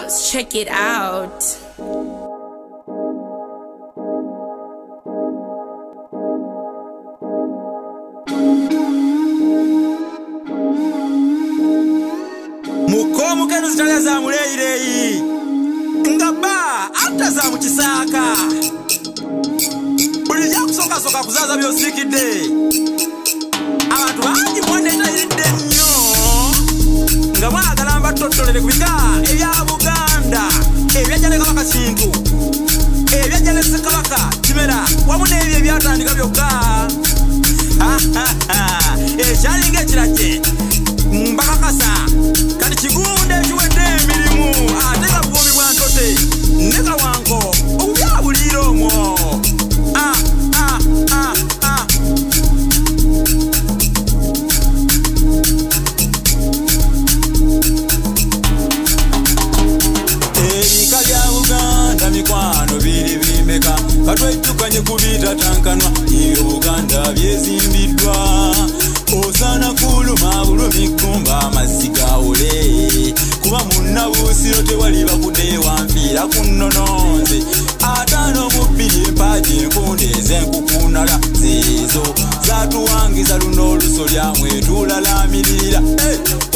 Bounce, check it out. Mukomu kenu zitale za mulei ngaba ata za mukisaka buli yakusoka soka kuzaza byosikide abantu bangi mwoneta yidde nnyo nga mwagala mbatotolere ku bika ebya Buganda ebyajaleka baka kintu ebyajalese kabaka kimera wamu n'ebyo ebyatandika byokka ekyalinga ekirake mbakakasa kati kigunde kiwedde emirimu ate nga buwomi bwa ntote ne kawanko obubyabulira omwo ebika bya Buganda mikwano biri bimeka katwejjukanye kubita tankanwa iyo Buganda byezimbiddwa osana kuluma bulumi kumba amazziga ole kuba munnabuusiro tewali bakudde wanfiira ku nnononze ataano mu bbiri empagi enkunde ez'enkukunala zeezo zatuwangiza luno olusolyamwe tulalamirira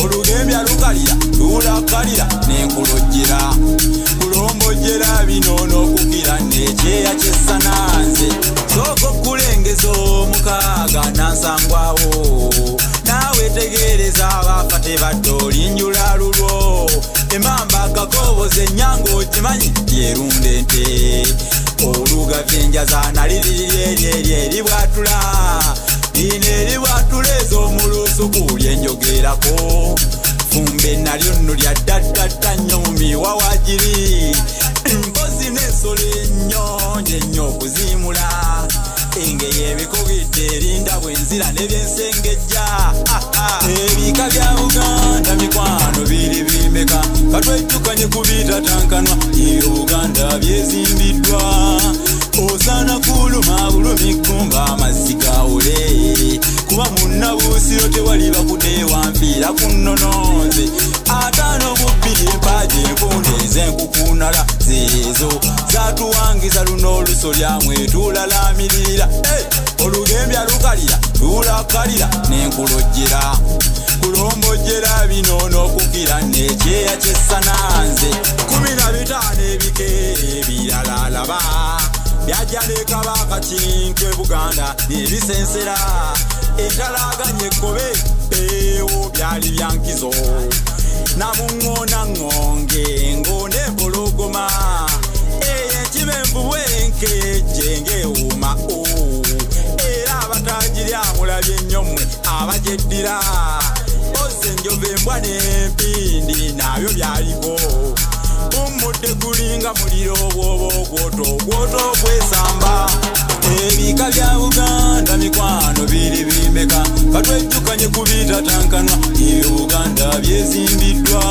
olugembya lukalira tulakalira n'enkulojjera kulombojjera binono okukira n'ekyeya kyessananze sooka okulengeza omukaaga nansangwawo nawe tegereza abafa tebadde olinjula lulwo emamba akakoboza ennyanga okimanyi lyerunda ente olugavye enjazaana liriri bwatula lino eribwatula ez'omulusuku lyenjogerako fumbe nalyo nno lya ddaddadda nnyo mu miwawa giri mpozi n'ensolo ennyonje ennyo okuzimula engeri ebikogidde erinda bwenzira n'ebyensengejja ebika bya Buganda mikwano biri bimeka katwejjukanye kubita tankanwa iyo Buganda byezimbiddwa osana kuluma bulumi kumba amazziga ole kuba munnabuusiro tewali bakudde wanfiira ku nnononze ataano mu bbiri empagi enkunde ez'enkukunala zeezo zatuwangiza luno olusolyamwe tulalamirira olugembya lukalira tulakalira n'enkulojjera kulombojjera binono okukira n'ekyeya kyessananze 15 ebike ebirala laba byajaleka bakakintu e Buganda nebisensera entalaganye ekkobe ewo byali byankizo namuŋŋoona ŋŋonge ng'one empologoma eyekibenvu bwenkejje ng'ewuma era abatajiri amulabye ennyo mmwe abajeddira ozze enjovu embwa n'empindi nabyo byaliko umudde gulinga muliro bwoba ogwoto gwesamba ebika bya Buganda mikwano biri bimeka katwejjukanye kubita tankanwa iyo Buganda byezimbiddwa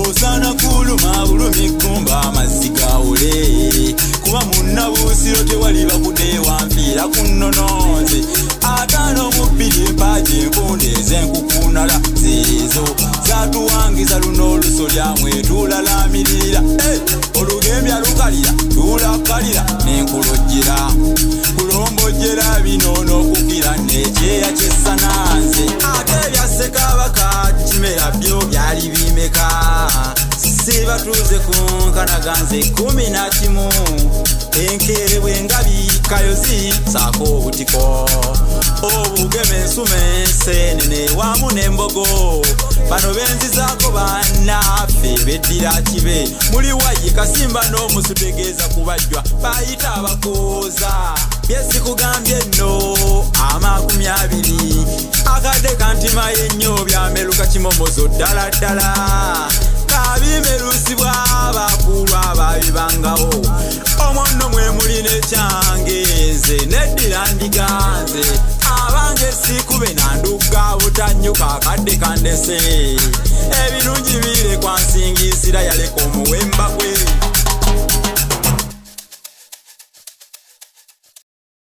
osana kuluma bulumi kumba amazziga ole kuba munnabuusiro tewali bakudde wanfiira ku nnononze ataano mu bbiri empagi enkunde ez'enkukunala zeezo zatuwangiza luno olusolyamwe tulalamirira olugembya lukalira tulakalira n'enkulojjera kulombojjera binono okukira n'ekyeya kyessananze ate ebya Ssekabaka kimera byo byali bimeka sibatuuze ku nkanaganze 11 enkere bwengabi kayozi saako obutiko obugeme ensume ensenene wamu n'embogo bano benzizaako bannaffe beddira kibe muli wayi kasimba n'omusutegeeza kubajjwa bayita abakooza byesikugambye nno 20 akadde kantima y'ennyo byameruka kimomozo ddala ddala kabimerusibwa abakulu ababibangawo omwono mwe muli n'ekyange nze neddira ndiganze abange sikube nanduga butanyuka akadde kandese ebirungi bire kwansingisira yaleka omuwema